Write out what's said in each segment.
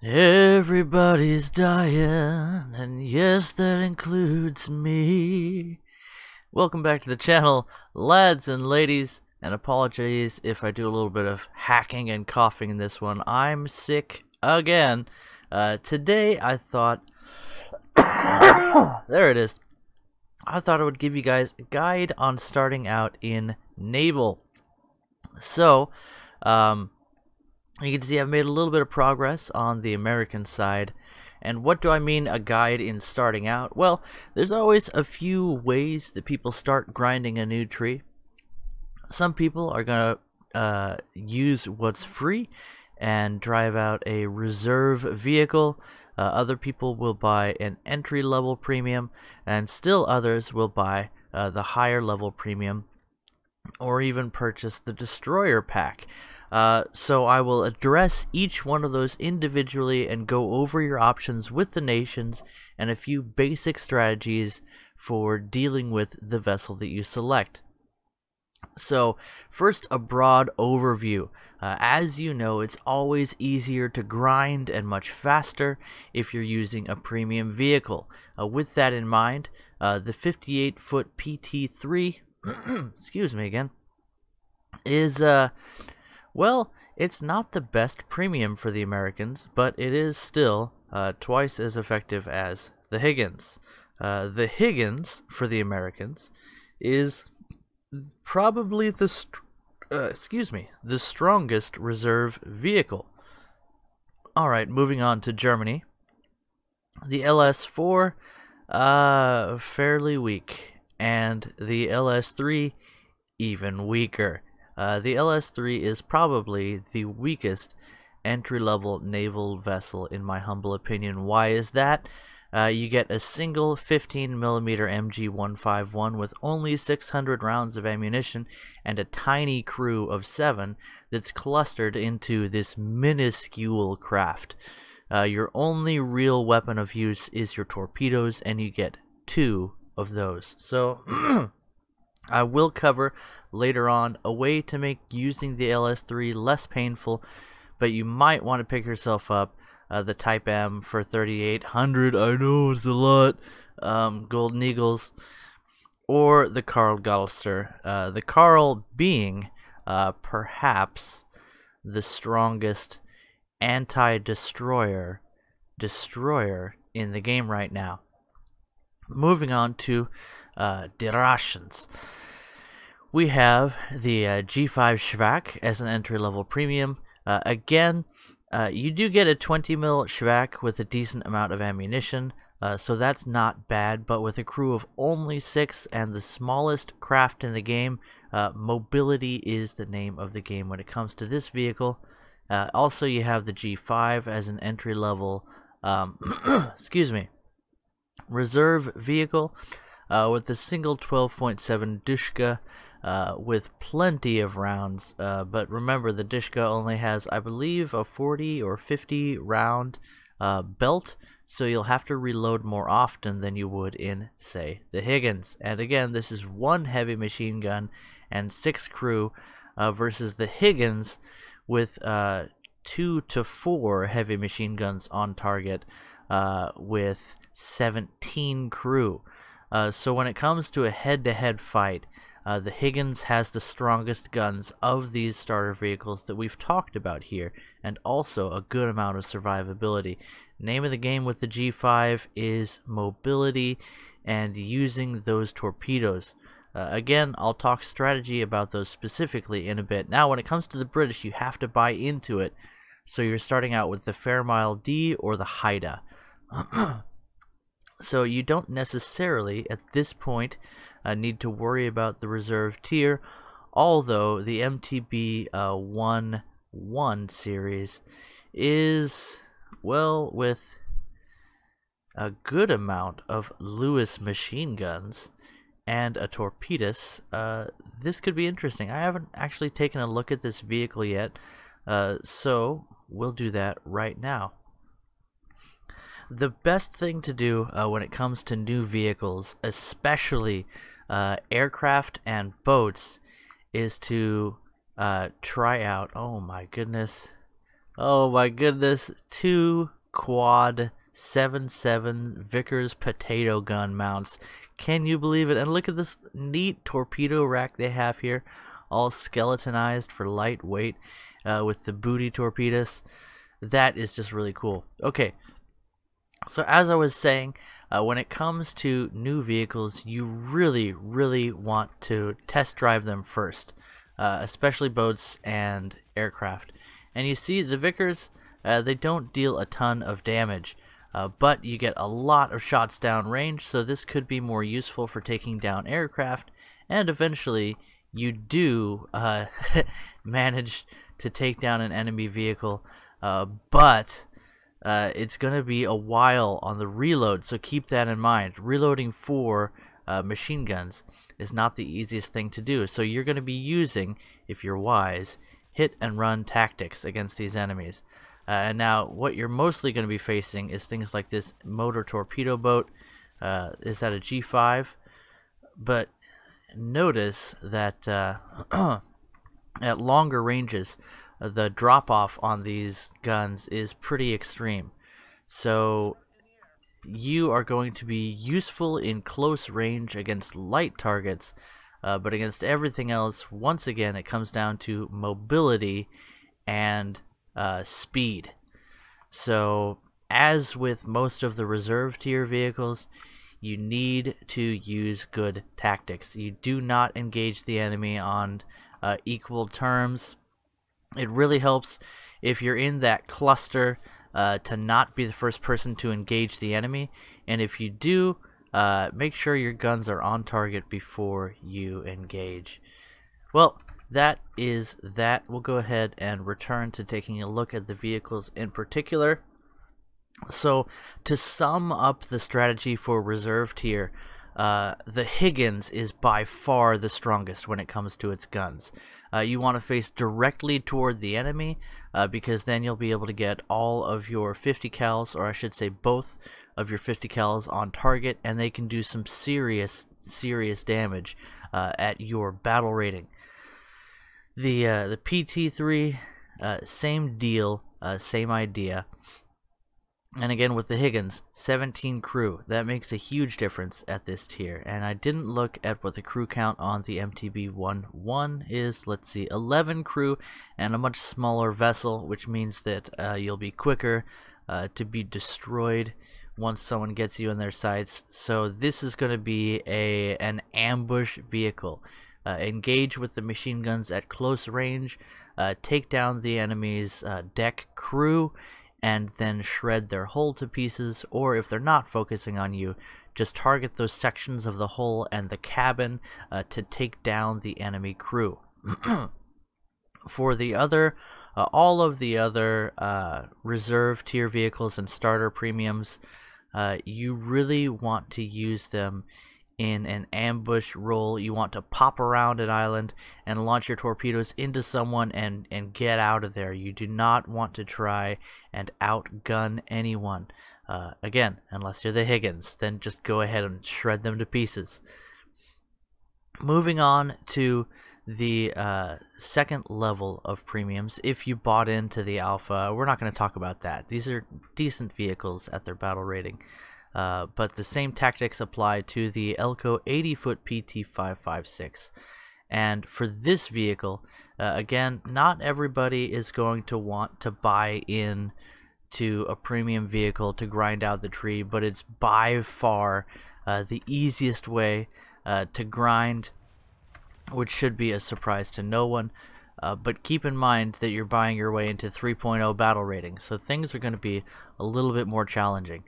Everybody's dying, and yes, that includes me. Welcome back to the channel, lads and ladies, and apologies if I do a little bit of hacking and coughing in this one. I'm sick again. Today I thought, there it is, I thought I would give you guys a guide on starting out in Naval. So, you can see I've made a little bit of progress on the American side. And what do I mean a guide in starting out? Well, there's always a few ways that people start grinding a new tree. Some people are going to use what's free and drive out a reserve vehicle. Other people will buy an entry-level premium, and still others will buy the higher level premium, or even purchase the destroyer pack. So I will address each one of those individually and go over your options with the nations and a few basic strategies for dealing with the vessel that you select. So first, a broad overview. As you know, it's always easier to grind and much faster if you're using a premium vehicle. With that in mind, the 58-foot PT3 excuse me again, is well, it's not the best premium for the Americans, but it is still twice as effective as the Higgins. The Higgins for the Americans is probably the strongest reserve vehicle. All right, moving on to Germany. The LS4 fairly weak, and the LS3 even weaker. The LS3 is probably the weakest entry-level naval vessel in my humble opinion. Why is that? You get a single 15mm MG151 with only 600 rounds of ammunition and a tiny crew of 7 that's clustered into this minuscule craft. Your only real weapon of use is your torpedoes, and you get 2 of those. So I will cover later on a way to make using the LS3 less painful, but you might want to pick yourself up the Type M for 3,800. I know it's a lot. Golden Eagles, or the Karl Galster. The Karl being perhaps the strongest anti-destroyer in the game right now. Moving on to the Russians. We have the G5 Schwack as an entry-level premium. Again, you do get a 20mm Schwack with a decent amount of ammunition, so that's not bad, but with a crew of only 6 and the smallest craft in the game, mobility is the name of the game when it comes to this vehicle. Also, you have the G5 as an entry-level excuse me, reserve vehicle with the single 12.7 Dushka with plenty of rounds, but remember the Dushka only has, I believe, a 40 or 50 round belt, so you'll have to reload more often than you would in, say, the Higgins. And again, this is 1 heavy machine gun and 6 crew versus the Higgins with 2 to 4 heavy machine guns on target with 17 crew. So when it comes to a head-to-head fight, the Higgins has the strongest guns of these starter vehicles that we've talked about here, and also a good amount of survivability. Name of the game with the G5 is mobility and using those torpedoes. Again, I'll talk strategy about those specifically in a bit. Now, when it comes to the British, you have to buy into it. So you're starting out with the Fairmile D or the Haida. So you don't necessarily, at this point, need to worry about the reserve tier, although the MTB 1-1 series is, well, with a good amount of Lewis machine guns and a torpedoes, this could be interesting. I haven't actually taken a look at this vehicle yet, so we'll do that right now. The best thing to do when it comes to new vehicles, especially aircraft and boats, is to try out, oh my goodness, Oh my goodness, 2 quad 7.7 Vickers potato gun mounts. Can you believe it? And look at this neat torpedo rack they have here, all skeletonized for lightweight, with the booty torpedoes. That is just really cool. Okay, so as I was saying, when it comes to new vehicles, you really want to test drive them first, especially boats and aircraft. And you see the Vickers, they don't deal a ton of damage, but you get a lot of shots down range, so this could be more useful for taking down aircraft, and eventually you do manage to take down an enemy vehicle, but it's going to be a while on the reload, so keep that in mind. Reloading for machine guns is not the easiest thing to do, so you're going to be using, if you're wise, hit and run tactics against these enemies. And now what you're mostly going to be facing is things like this motor torpedo boat. Is that a G5? But notice that at longer ranges, the drop-off on these guns is pretty extreme. So you are going to be useful in close range against light targets, but against everything else, once again, it comes down to mobility and speed. So as with most of the reserve tier vehicles, you need to use good tactics. You do not engage the enemy on equal terms. It really helps if you're in that cluster to not be the first person to engage the enemy, and if you do, make sure your guns are on target before you engage. Well, that is that. We'll go ahead and return to taking a look at the vehicles in particular. So, to sum up the strategy for reserve tier, the Higgins is by far the strongest when it comes to its guns. You want to face directly toward the enemy, because then you'll be able to get all of your 50 cals, or I should say both of your 50 cals on target, and they can do some serious damage at your battle rating. The PT3, same deal, same idea. And again with the Higgins, 17 crew. That makes a huge difference at this tier. And I didn't look at what the crew count on the MTB-11 is. Let's see, 11 crew and a much smaller vessel, which means that you'll be quicker to be destroyed once someone gets you in their sights. So this is going to be an ambush vehicle. Engage with the machine guns at close range, take down the enemy's deck crew, and then shred their hull to pieces, or if they're not focusing on you, just target those sections of the hull and the cabin to take down the enemy crew. For the other, all of the other reserve tier vehicles and starter premiums, you really want to use them in an ambush role. You want to pop around an island and launch your torpedoes into someone and get out of there. You do not want to try and outgun anyone. Again, unless you're the Higgins, then just go ahead and shred them to pieces. Moving on to the second level of premiums, if you bought into the Alpha, we're not going to talk about that. These are decent vehicles at their battle rating. But the same tactics apply to the Elco 80-foot PT556. And for this vehicle, again, not everybody is going to want to buy in to a premium vehicle to grind out the tree, but it's by far the easiest way to grind, which should be a surprise to no one. But keep in mind that you're buying your way into 3.0 battle rating, so things are going to be a little bit more challenging.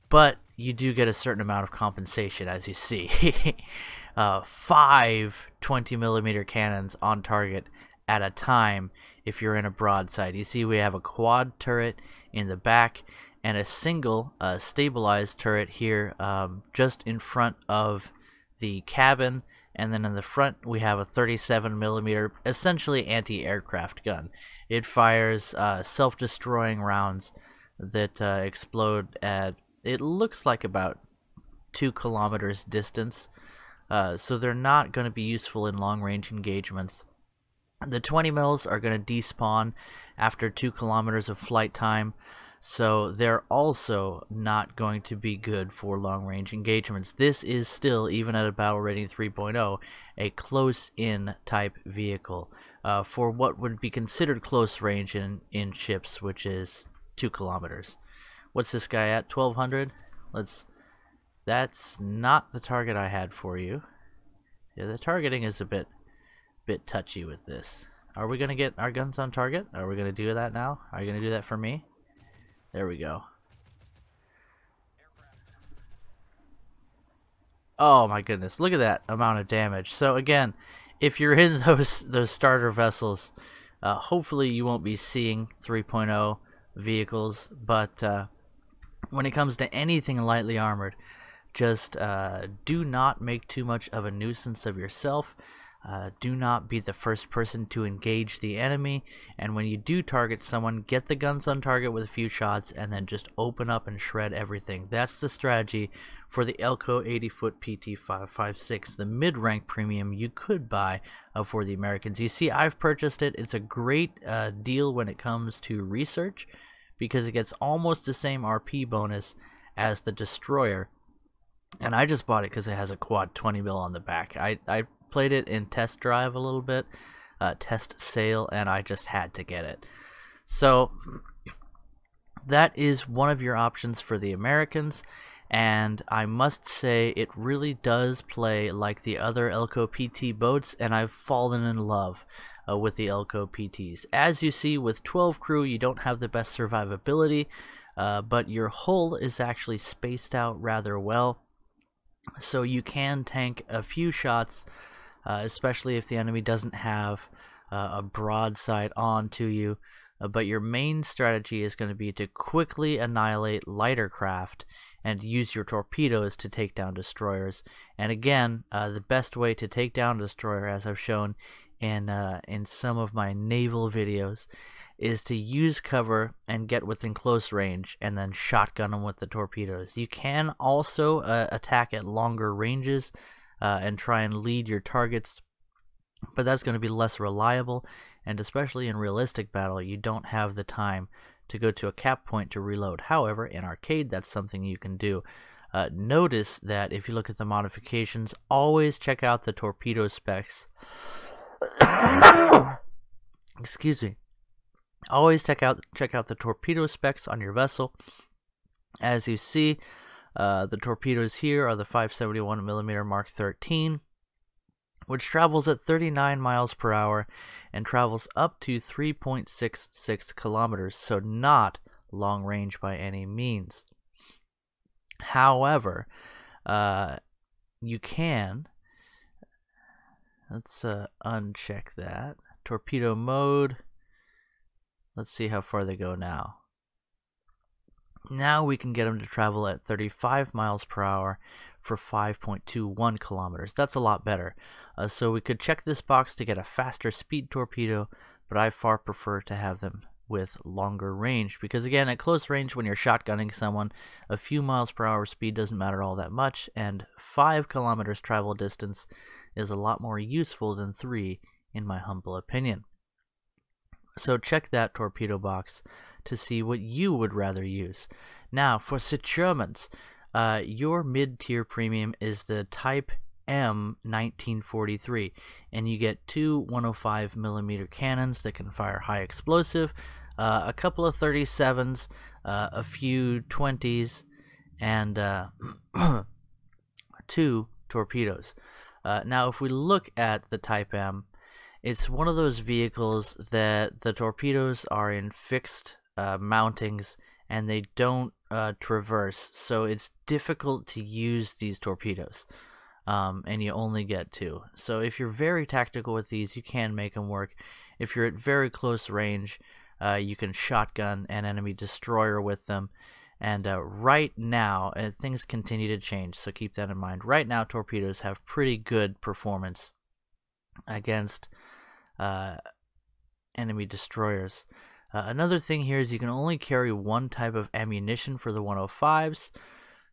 But you do get a certain amount of compensation, as you see. 5 20mm cannons on target at a time if you're in a broadside. You see we have a quad turret in the back and a single stabilized turret here just in front of the cabin, and then in the front we have a 37mm essentially anti-aircraft gun. It fires self-destroying rounds that explode at, it looks like, about 2 kilometers distance, so they're not going to be useful in long-range engagements. The 20 mils are going to despawn after 2 kilometers of flight time, so they're also not going to be good for long-range engagements. This is still, even at a battle rating 3.0, a close-in type vehicle for what would be considered close range in ships, which is 2 kilometers. What's this guy at? 1200? That's not the target I had for you. Yeah, the targeting is a bit touchy with this. Are we gonna get our guns on target? Are we gonna do that now? Are you gonna do that for me? There we go. Oh my goodness, look at that amount of damage. So again, if you're in those starter vessels, hopefully you won't be seeing 3.0 vehicles, but when it comes to anything lightly armored, just do not make too much of a nuisance of yourself. Do not be the first person to engage the enemy, and when you do target someone, get the guns on target with a few shots and then just open up and shred everything. That's the strategy for the Elco 80-foot PT-556, the mid-rank premium you could buy for the Americans. You see, I've purchased it. It's a great deal when it comes to research, because it gets almost the same RP bonus as the Destroyer, and I just bought it because it has a quad 20 mil on the back. I played it in test drive a little bit, test sale, and I just had to get it. So that is one of your options for the Americans, and I must say it really does play like the other Elco PT boats, and I've fallen in love with the Elco PTs. As you see, with 12 crew, you don't have the best survivability, but your hull is actually spaced out rather well, so you can tank a few shots, especially if the enemy doesn't have a broadside on to you. But your main strategy is going to be to quickly annihilate lighter craft and use your torpedoes to take down destroyers. And again, the best way to take down a destroyer, as I've shown in some of my naval videos, is to use cover and get within close range and then shotgun them with the torpedoes. You can also attack at longer ranges and try and lead your targets, but that's going to be less reliable, and especially in realistic battle, you don't have the time to go to a cap point to reload. However, in arcade, that's something you can do. Notice that if you look at the modifications, always check out the torpedo specs. Excuse me. Always check out the torpedo specs on your vessel. As you see, the torpedoes here are the 571mm Mark 13, which travels at 39 miles per hour and travels up to 3.66 kilometers, so not long range by any means. However, you can, let's uncheck that, torpedo mode. Let's see how far they go now. Now we can get them to travel at 35 miles per hour for 5.21 kilometers. That's a lot better. So we could check this box to get a faster speed torpedo, but I far prefer to have them with longer range, because again, at close range, when you're shotgunning someone, a few miles per hour speed doesn't matter all that much, and 5 kilometers travel distance is a lot more useful than 3, in my humble opinion. So check that torpedo box to see what you would rather use. Now, for the Germans, your mid-tier premium is the Type M 1943, and you get 2 105mm cannons that can fire high explosive, a couple of 37s, a few 20s, and 2 torpedoes. Now, if we look at the Type M, it's one of those vehicles that the torpedoes are in fixed mountings and they don't traverse, so it's difficult to use these torpedoes, and you only get 2. So if you're very tactical with these, you can make them work. If you're at very close range, you can shotgun an enemy destroyer with them. And right now, things continue to change, so keep that in mind. Right now, torpedoes have pretty good performance against enemy destroyers. Another thing here is you can only carry one type of ammunition for the 105s.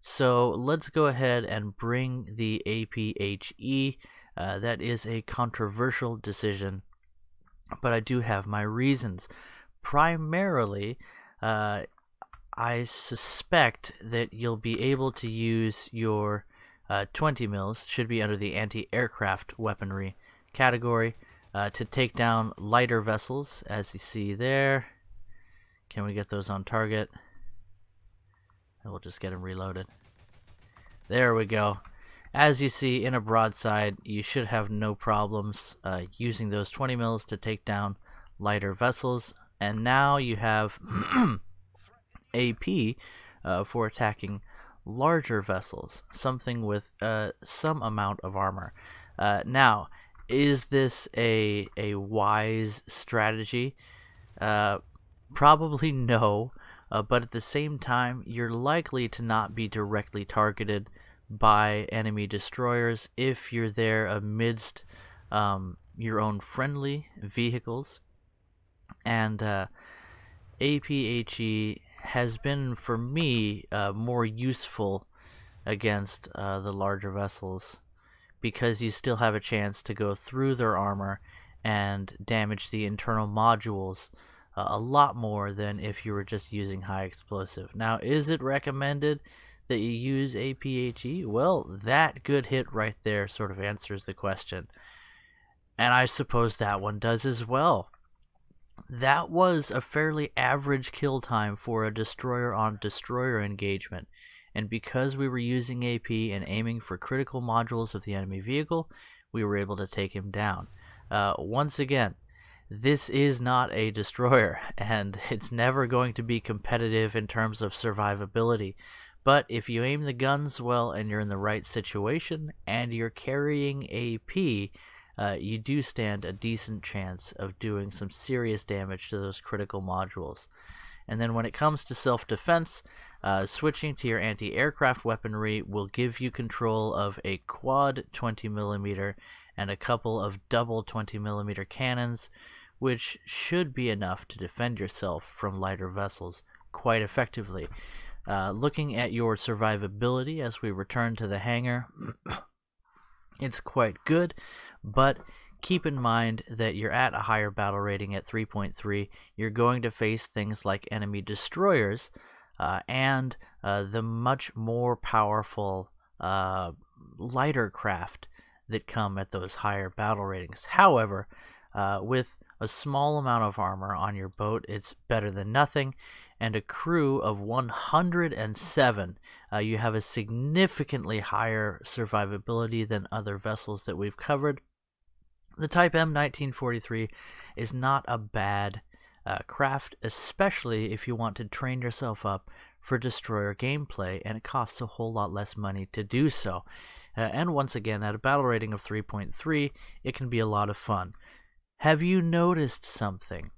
So let's go ahead and bring the APHE. That is a controversial decision but I do have my reasons. Primarily, I suspect that you'll be able to use your 20 mils, should be under the anti-aircraft weaponry category, to take down lighter vessels, as you see there. Can we get those on target? And we'll just get them reloaded. There we go. As you see, in a broadside, you should have no problems using those 20 mils to take down lighter vessels. And now you have AP for attacking larger vessels, something with some amount of armor. Now, is this a wise strategy? Probably no, but at the same time, you're likely to not be directly targeted by enemy destroyers if you're there amidst your own friendly vehicles. And APHE has been, for me, more useful against the larger vessels, because you still have a chance to go through their armor and damage the internal modules a lot more than if you were just using high explosive. Now, is it recommended that you use APHE? Well, that good hit right there sort of answers the question. And I suppose that one does as well. That was a fairly average kill time for a destroyer-on-destroyer engagement, and because we were using AP and aiming for critical modules of the enemy vehicle, we were able to take him down. Once again, this is not a destroyer, and it's never going to be competitive in terms of survivability. But if you aim the guns well and you're in the right situation and you're carrying AP, you do stand a decent chance of doing some serious damage to those critical modules. And then when it comes to self-defense, switching to your anti-aircraft weaponry will give you control of a quad 20mm and a couple of double 20mm cannons, which should be enough to defend yourself from lighter vessels quite effectively. Looking at your survivability as we return to the hangar, it's quite good, but keep in mind that you're at a higher battle rating at 3.3. You're going to face things like enemy destroyers and the much more powerful lighter craft that come at those higher battle ratings. However, with a small amount of armor on your boat, it's better than nothing, and a crew of 107, you have a significantly higher survivability than other vessels that we've covered. The Type M 1943 is not a bad craft, especially if you want to train yourself up for destroyer gameplay, and it costs a whole lot less money to do so. And once again, at a battle rating of 3.3, it can be a lot of fun. Have you noticed something?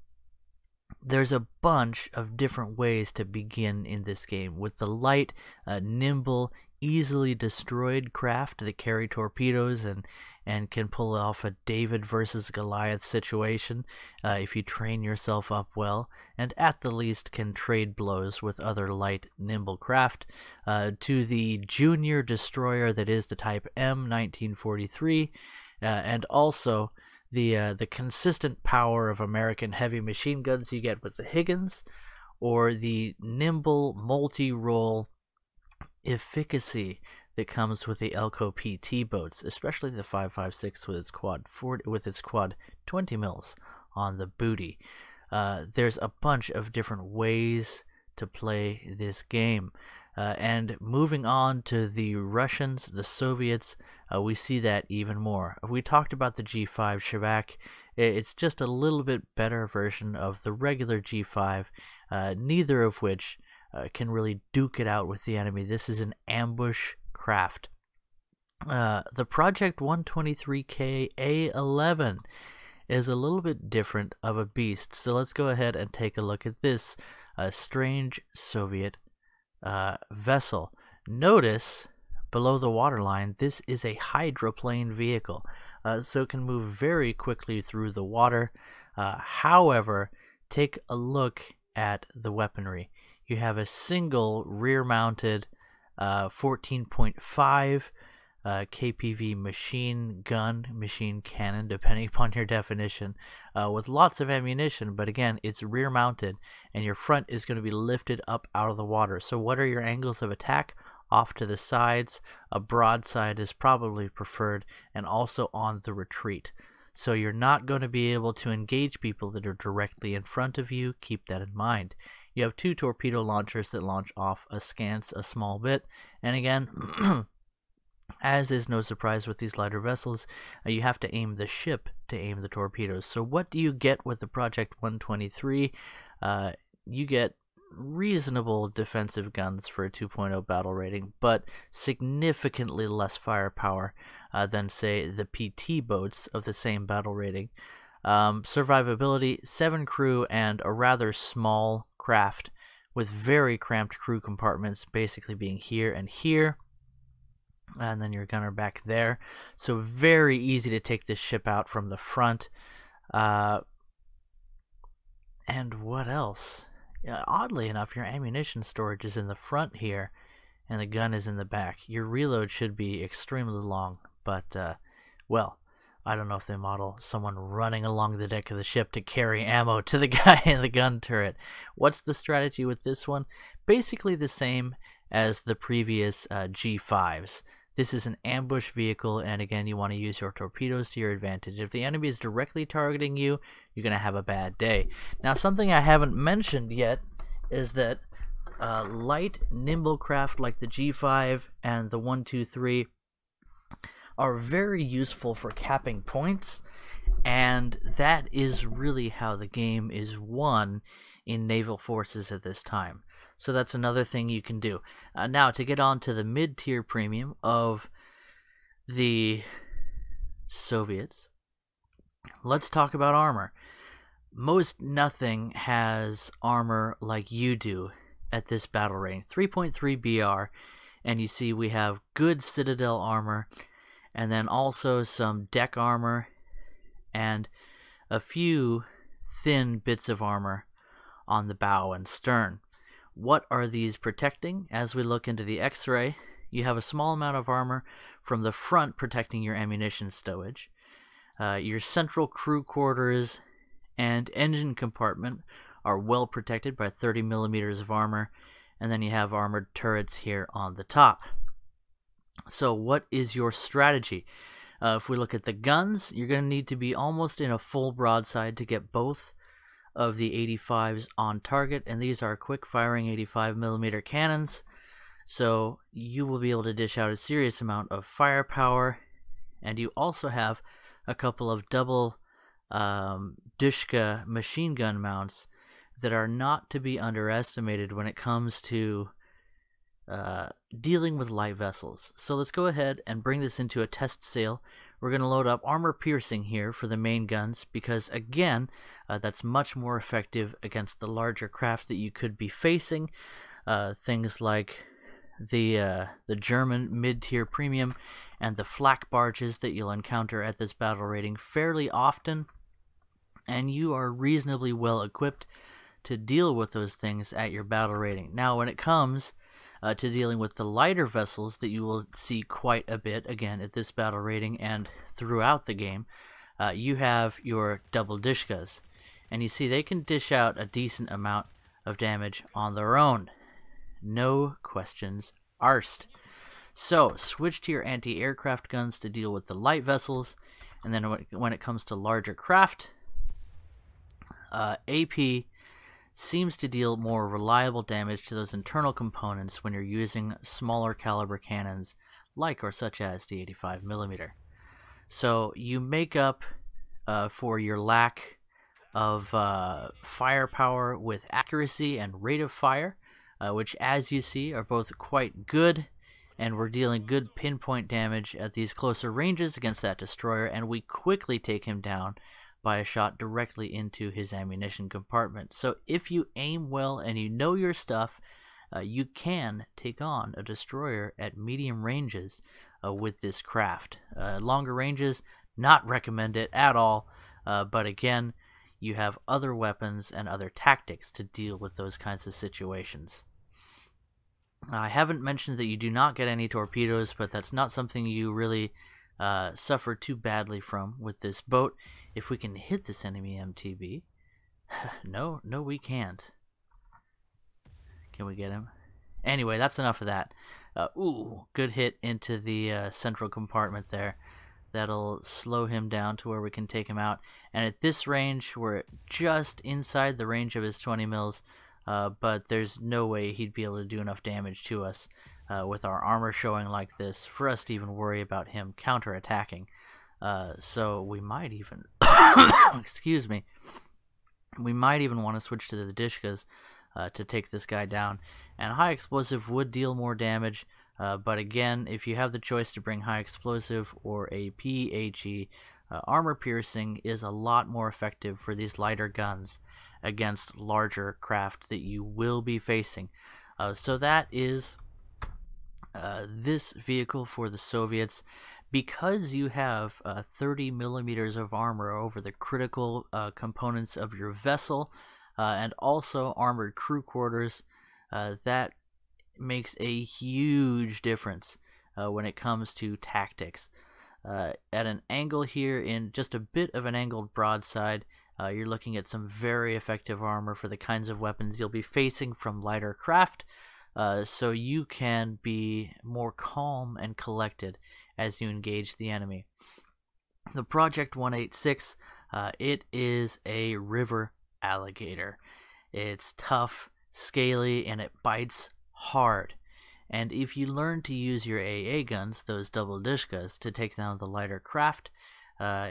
There's a bunch of different ways to begin in this game, with the light, nimble, easily destroyed craft that carry torpedoes and can pull off a David versus Goliath situation if you train yourself up well, and at the least can trade blows with other light, nimble craft, to the junior destroyer that is the Type M 1943, and also the consistent power of American heavy machine guns you get with the Higgins, or the nimble multi-role efficacy that comes with the Elco PT boats, especially the 5.56 with its quad 20 mils on the booty. There's a bunch of different ways to play this game. And moving on to the Russians, the Soviets, we see that even more. We talked about the G5 Shevak. It's just a little bit better version of the regular G5, neither of which can really duke it out with the enemy. This is an ambush craft. The Project 123K A11 is a little bit different of a beast, so let's go ahead and take a look at this strange Soviet vessel. Notice below the waterline, this is a hydroplane vehicle, so it can move very quickly through the water. However, take a look at the weaponry. You have a single rear-mounted 14.5 KPV machine gun, machine cannon, depending upon your definition, with lots of ammunition. But again, it's rear mounted, and your front is going to be lifted up out of the water. So what are your angles of attack? Off to the sides. A broadside is probably preferred, and also on the retreat. So you're not going to be able to engage people that are directly in front of you. Keep that in mind. You have 2 torpedo launchers that launch off askance a small bit, and again, as is no surprise with these lighter vessels, you have to aim the ship to aim the torpedoes. So what do you get with the Project 123? You get reasonable defensive guns for a 2.0 battle rating, but significantly less firepower than, say, the PT boats of the same battle rating. Survivability, 7 crew and a rather small craft with very cramped crew compartments, basically being here and here, and then your gunner back there. So very easy to take this ship out from the front. And what else? Oddly enough, your ammunition storage is in the front here, and the gun is in the back. Your reload should be extremely long, but, well, I don't know if they model someone running along the deck of the ship to carry ammo to the guy in the gun turret. What's the strategy with this one? Basically the same as the previous G5s. This is an ambush vehicle, and again, you want to use your torpedoes to your advantage. If the enemy is directly targeting you, you're going to have a bad day. Now, something I haven't mentioned yet is that light, nimble craft like the G5 and the 123 are very useful for capping points, and that is really how the game is won in naval forces at this time. So that's another thing you can do. Now, to get on to the mid-tier premium of the Soviets, let's talk about armor. Most nothing has armor like you do at this battle rating. 3.3 BR, and you see we have good Citadel armor, and then also some deck armor, and a few thin bits of armor on the bow and stern. What are these protecting? As we look into the X-ray, you have a small amount of armor from the front protecting your ammunition stowage. Your central crew quarters and engine compartment are well protected by 30 millimeters of armor, and then you have armored turrets here on the top. So what is your strategy? If we look at the guns, you're going to need to be almost in a full broadside to get both of the 85s on target, and these are quick firing 85mm cannons, so you will be able to dish out a serious amount of firepower. And you also have a couple of double Dushka machine gun mounts that are not to be underestimated when it comes to dealing with light vessels. So let's go ahead and bring this into a test sail. We're going to load up armor piercing here for the main guns, because again, that's much more effective against the larger craft that you could be facing. Things like the German mid-tier premium and the flak barges that you'll encounter at this battle rating fairly often, and you are reasonably well equipped to deal with those things at your battle rating. Now, when it comes to dealing with the lighter vessels that you will see quite a bit, again, at this battle rating and throughout the game, you have your double Dushkas. And you see they can dish out a decent amount of damage on their own. No questions asked. So, switch to your anti-aircraft guns to deal with the light vessels, and then when it comes to larger craft, AP seems to deal more reliable damage to those internal components when you're using smaller caliber cannons like or such as the 85mm. So you make up for your lack of firepower with accuracy and rate of fire, which, as you see, are both quite good, and we're dealing good pinpoint damage at these closer ranges against that destroyer, and we quickly take him down by a shot directly into his ammunition compartment. So if you aim well and you know your stuff, you can take on a destroyer at medium ranges with this craft. Longer ranges, not recommend it at all, but again, you have other weapons and other tactics to deal with those kinds of situations. I haven't mentioned that you do not get any torpedoes, but that's not something you really suffer too badly from with this boat. If we can hit this enemy MTB, no, we can't. Can we get him? Anyway, that's enough of that. Ooh, good hit into the central compartment there. That'll slow him down to where we can take him out. And at this range, we're just inside the range of his 20 mils, but there's no way he'd be able to do enough damage to us with our armor showing like this for us to even worry about him counterattacking. So we might even, excuse me, we might even want to switch to the Dishkas to take this guy down. And high explosive would deal more damage, but again, if you have the choice to bring high explosive or a PHE, armor piercing is a lot more effective for these lighter guns against larger craft that you will be facing. So that is this vehicle for the Soviets. Because you have 30 millimeters of armor over the critical components of your vessel, and also armored crew quarters, that makes a huge difference when it comes to tactics. At an angle here, in just a bit of an angled broadside, you're looking at some very effective armor for the kinds of weapons you'll be facing from lighter craft, so you can be more calm and collected as you engage the enemy. The Project 186, it is a river alligator. It's tough, scaly, and it bites hard. And if you learn to use your AA guns, those double Dishkas, to take down the lighter craft,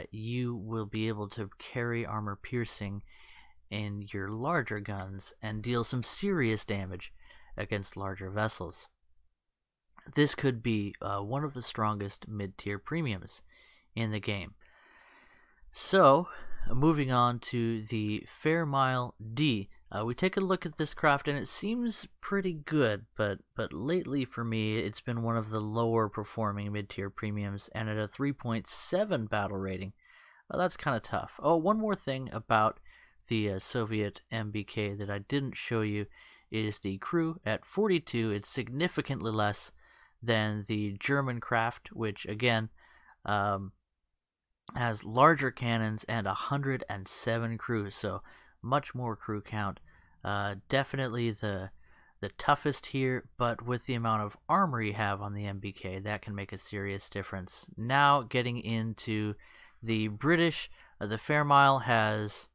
you will be able to carry armor piercing in your larger guns and deal some serious damage against larger vessels. This could be one of the strongest mid-tier premiums in the game. So, moving on to the Fairmile D. We take a look at this craft and it seems pretty good, but lately for me it's been one of the lower performing mid-tier premiums, and at a 3.7 battle rating, that's kind of tough. Oh, one more thing about the Soviet MBK that I didn't show you is the crew. At 42, it's significantly less than the German craft, which again has larger cannons and 107 crew, so much more crew count. Definitely the toughest here, but with the amount of armor you have on the MBK, that can make a serious difference. Now getting into the British, the Fairmile has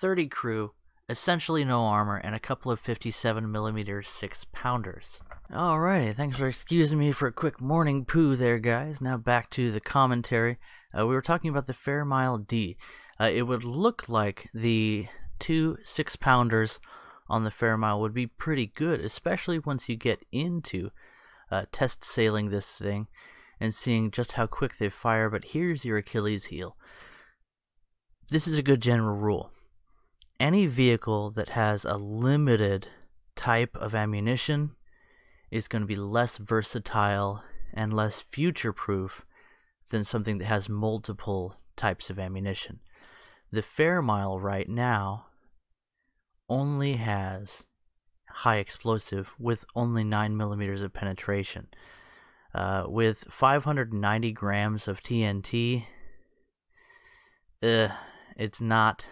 30 crew, essentially no armor, and a couple of 57mm 6-pounders. Alrighty, thanks for excusing me for a quick morning poo there, guys. Now back to the commentary. We were talking about the Fairmile D. It would look like the 2 6-pounders on the Fairmile would be pretty good, especially once you get into test sailing this thing and seeing just how quick they fire, but here's your Achilles heel. This is a good general rule. Any vehicle that has a limited type of ammunition is going to be less versatile and less future-proof than something that has multiple types of ammunition. The Fairmile right now only has high explosive with only 9mm of penetration. With 590 grams of TNT, it's not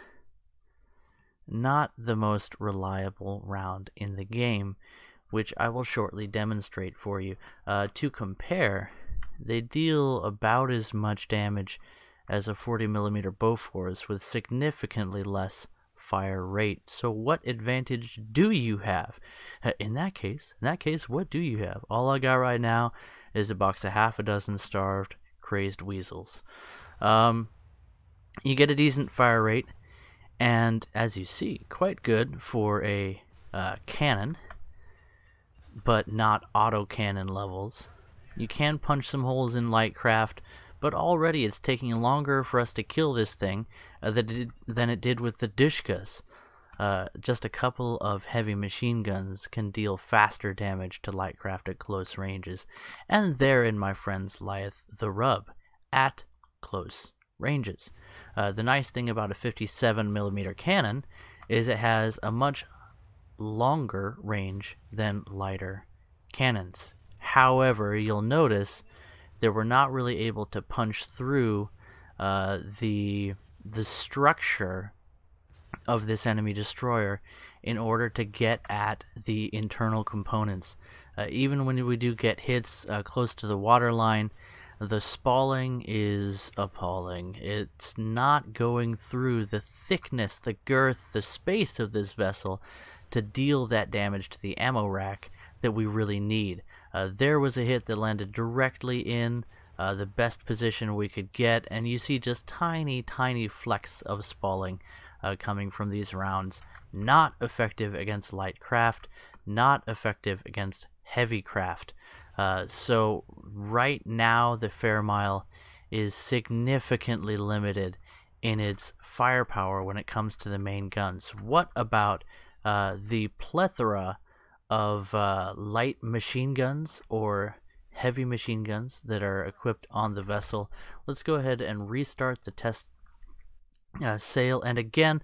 the most reliable round in the game, which I will shortly demonstrate for you. To compare, they deal about as much damage as a 40mm Bofors with significantly less fire rate. So what advantage do you have? In that case, what do you have? All I got right now is a box of half a dozen starved, crazed weasels. You get a decent fire rate, and as you see, quite good for a cannon, but not autocannon levels. You can punch some holes in light craft, but already it's taking longer for us to kill this thing than it did with the Dishkas. Just a couple of heavy machine guns can deal faster damage to light craft at close ranges, and therein, my friends, lieth the rub, at close ranges. The nice thing about a 57mm cannon is it has a much longer range than lighter cannons. However, you'll notice that we're not really able to punch through the structure of this enemy destroyer in order to get at the internal components. Even when we do get hits close to the waterline, the spalling is appalling. It's not going through the thickness, the girth, the space of this vessel to deal that damage to the ammo rack that we really need. There was a hit that landed directly in the best position we could get, and you see just tiny flecks of spalling coming from these rounds. Not effective against light craft, not effective against heavy craft. So right now the Fairmile is significantly limited in its firepower when it comes to the main guns. What about the plethora of light machine guns or heavy machine guns that are equipped on the vessel? Let's go ahead and restart the test sail. And again,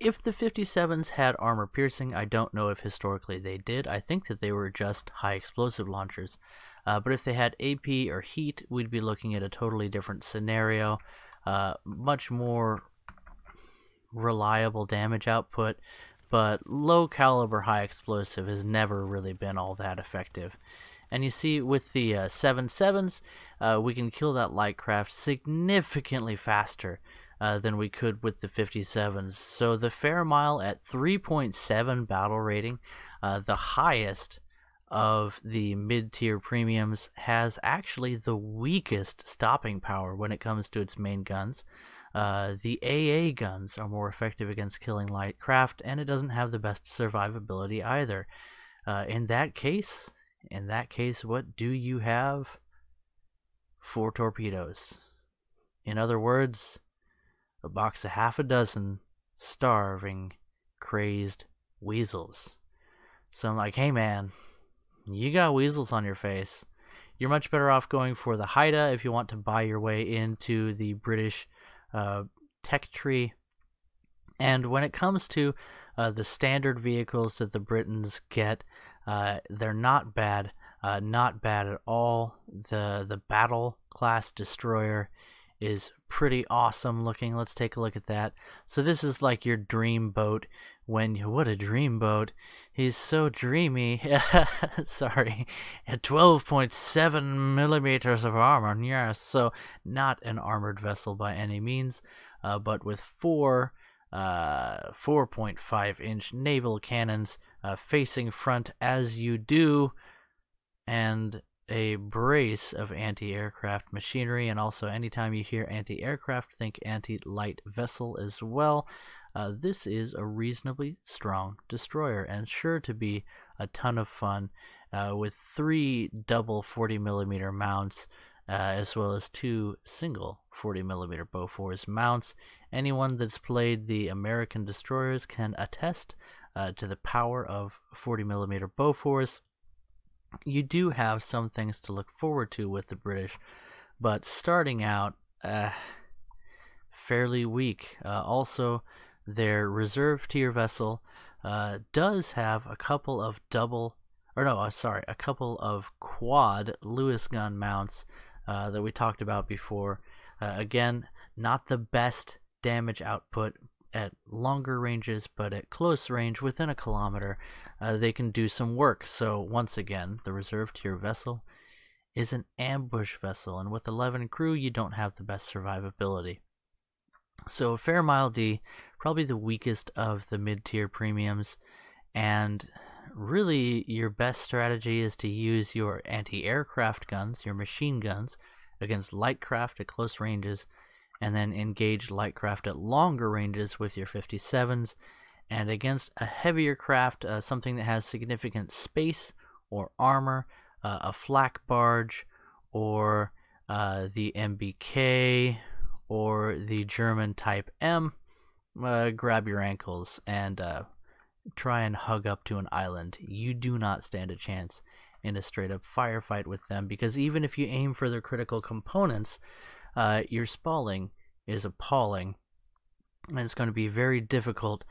if the 57s had armor piercing, I don't know if historically they did. I think that they were just high explosive launchers. But if they had AP or heat, we'd be looking at a totally different scenario. Much more reliable damage output, but low caliber high explosive has never really been all that effective. And you see with the 7.7s, we can kill that light craft significantly faster than we could with the 57s. So the Fairmile at 3.7 battle rating, the highest of the mid-tier premiums, has actually the weakest stopping power when it comes to its main guns. The AA guns are more effective against killing light craft, and it doesn't have the best survivability either. In that case, what do you have? 4 torpedoes. In other words, a box of half a dozen starving, crazed weasels. So I'm like, hey man, you got weasels on your face. You're much better off going for the Haida if you want to buy your way into the British tech tree. And when it comes to the standard vehicles that the Britons get, they're not bad. Not bad at all. The battle class destroyer is pretty awesome looking. Let's take a look at that. So this is like your dream boat. What a dream boat. He's so dreamy. Sorry. At 12.7 millimeters of armor. Yes, so not an armored vessel by any means, but with 4.5-inch naval cannons facing front as you do, and a brace of anti-aircraft machinery. And also, anytime you hear anti-aircraft, think anti-light vessel as well. This is a reasonably strong destroyer and sure to be a ton of fun, with 3 double 40mm mounts, as well as 2 single 40mm Bofors mounts. Anyone that's played the American destroyers can attest to the power of 40mm Bofors. You do have some things to look forward to with the British, but starting out fairly weak. Also, their reserve tier vessel does have a couple of a couple of quad Lewis gun mounts that we talked about before. Again, not the best damage output at longer ranges, but at close range, within a kilometer, they can do some work. So once again, the reserve tier vessel is an ambush vessel, and with 11 crew, you don't have the best survivability. So Fairmile D, probably the weakest of the mid-tier premiums, and really your best strategy is to use your anti-aircraft guns, your machine guns, against light craft at close ranges, and then engage light craft at longer ranges with your 57s, and against a heavier craft, something that has significant space or armor, a flak barge, or the MBK, or the German Type M, grab your ankles and try and hug up to an island. You do not stand a chance in a straight up firefight with them, because even if you aim for their critical components, your spalling is appalling, and it's going to be very difficult.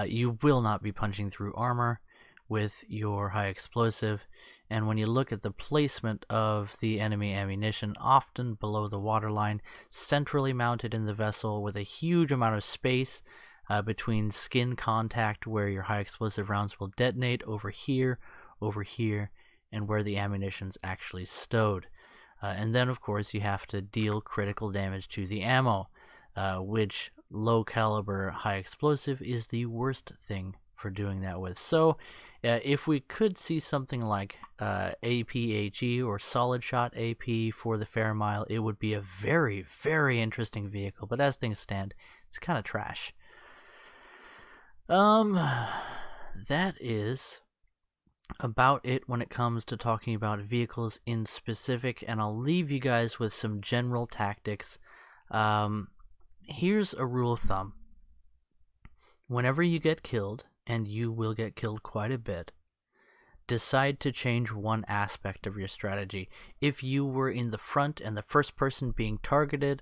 You will not be punching through armor with your high explosive. And when you look at the placement of the enemy ammunition, often below the waterline, centrally mounted in the vessel with a huge amount of space between skin contact where your high explosive rounds will detonate, over here, and where the ammunition's actually stowed. And then, of course, you have to deal critical damage to the ammo, which low caliber high explosive is the worst thing for doing that with. So if we could see something like APHE or solid shot AP for the Fair Mile, it would be a very, very interesting vehicle. But as things stand, it's kind of trash. That is about it when it comes to talking about vehicles in specific, and I'll leave you guys with some general tactics. Here's a rule of thumb. Whenever you get killed, and you will get killed quite a bit, decide to change one aspect of your strategy. If you were in the front and the first person being targeted,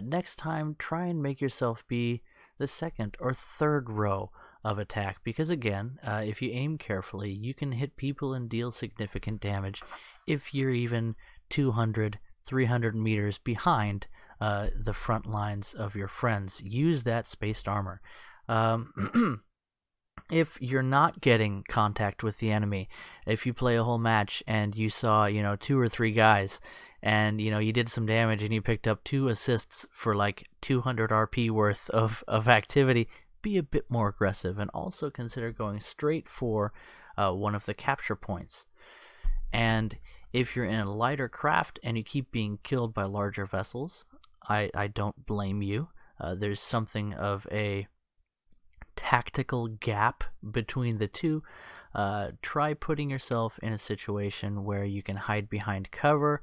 next time try and make yourself be the second or third row of attack, because again, if you aim carefully, you can hit people and deal significant damage if you're even 200, 300 meters behind the front lines of your friends. Use that spaced armor. If you're not getting contact with the enemy, if you play a whole match and you saw, 2 or 3 guys, and you did some damage and you picked up 2 assists for like 200 RP worth of activity, be a bit more aggressive, and also consider going straight for one of the capture points. And if you're in a lighter craft and you keep being killed by larger vessels, I don't blame you. There's something of a tactical gap between the two. Try putting yourself in a situation where you can hide behind cover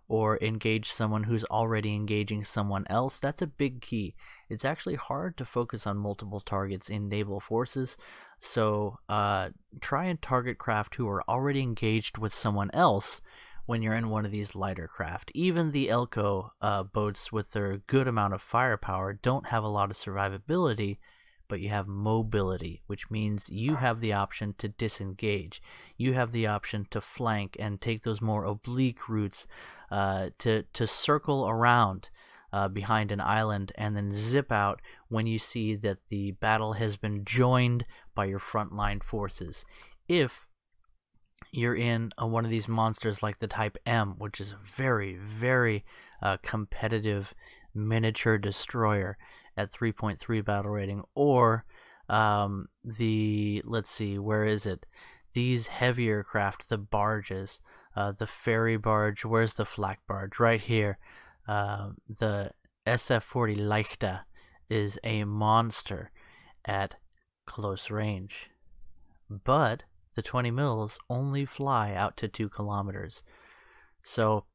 or engage someone who's already engaging someone else. That's a big key. It's actually hard to focus on multiple targets in naval forces, so try and target craft who are already engaged with someone else when you're in one of these lighter craft. Even the Elco boats with their good amount of firepower don't have a lot of survivability, but you have mobility, which means you have the option to disengage. You have the option to flank and take those more oblique routes, to circle around behind an island and then zip out when you see that the battle has been joined by your frontline forces. If you're in one of these monsters like the Type M, which is a very, very competitive miniature destroyer at 3.3 battle rating, or let's see, where is it? These heavier craft, the barges, the ferry barge. Where's the flak barge? Right here. The SF-40 Leichte is a monster at close range, but the 20 mils only fly out to 2 kilometers. So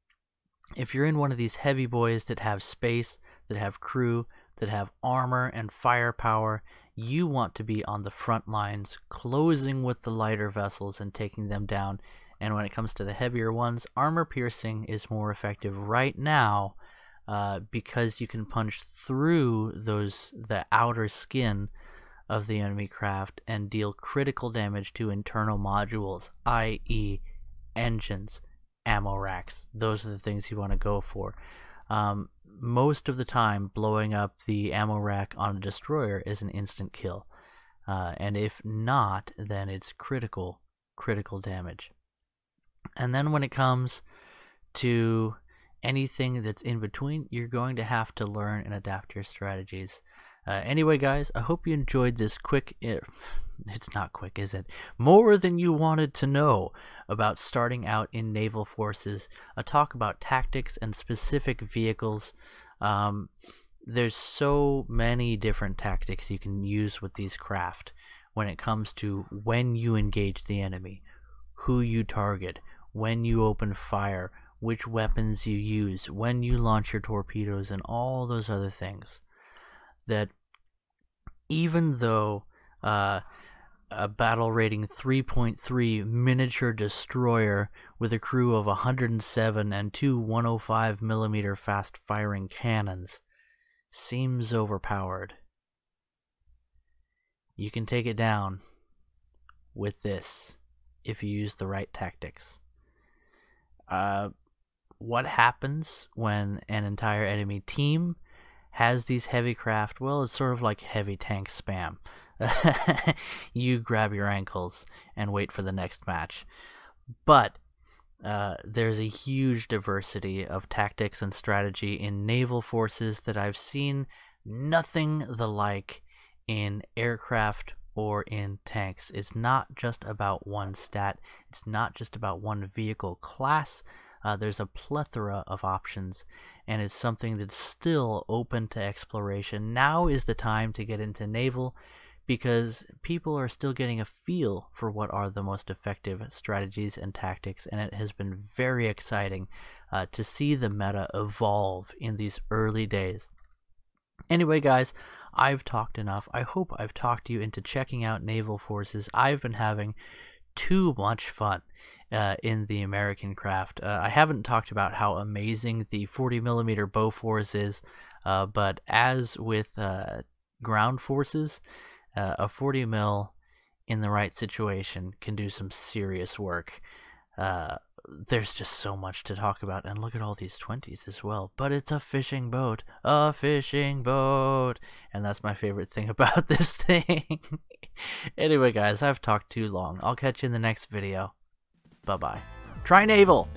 if you're in one of these heavy boys that have space, that have crew, that have armor and firepower, you want to be on the front lines, closing with the lighter vessels and taking them down. And when it comes to the heavier ones, armor piercing is more effective right now, because you can punch through the outer skin of the enemy craft and deal critical damage to internal modules, i.e. engines, ammo racks. Those are the things you want to go for. Most of the time, blowing up the ammo rack on a destroyer is an instant kill. And if not, then it's critical damage. And then when it comes to anything that's in between, you're going to have to learn and adapt your strategies. Anyway, guys, I hope you enjoyed this quick... It's not quick, is it? More than you wanted to know about starting out in naval forces. A talk about tactics and specific vehicles. There's so many different tactics you can use with these craft when it comes to when you engage the enemy, who you target, when you open fire, which weapons you use, when you launch your torpedoes, and all those other things. That even though a battle rating 3.3 miniature destroyer with a crew of 107 and 2 105mm fast firing cannons seems overpowered, you can take it down with this if you use the right tactics. what happens when an entire enemy team has these heavy craft? Well, it's sort of like heavy tank spam. You grab your ankles and wait for the next match. But there's a huge diversity of tactics and strategy in naval forces that I've seen nothing the like in aircraft or in tanks. It's not just about one stat. It's not just about one vehicle class. There's a plethora of options, and it's something that's still open to exploration. Now is the time to get into naval, because people are still getting a feel for what are the most effective strategies and tactics, and it has been very exciting to see the meta evolve in these early days. Anyway, guys, I've talked enough. I hope I've talked you into checking out naval forces. I've been having too much fun in the American craft. I haven't talked about how amazing the 40mm Bofors is, but as with ground forces, a 40mm in the right situation can do some serious work. There's just so much to talk about, and look at all these 20s as well. But it's a fishing boat, and that's my favorite thing about this thing. Anyway, guys, I've talked too long. I'll catch you in the next video. Bye-bye. Try naval!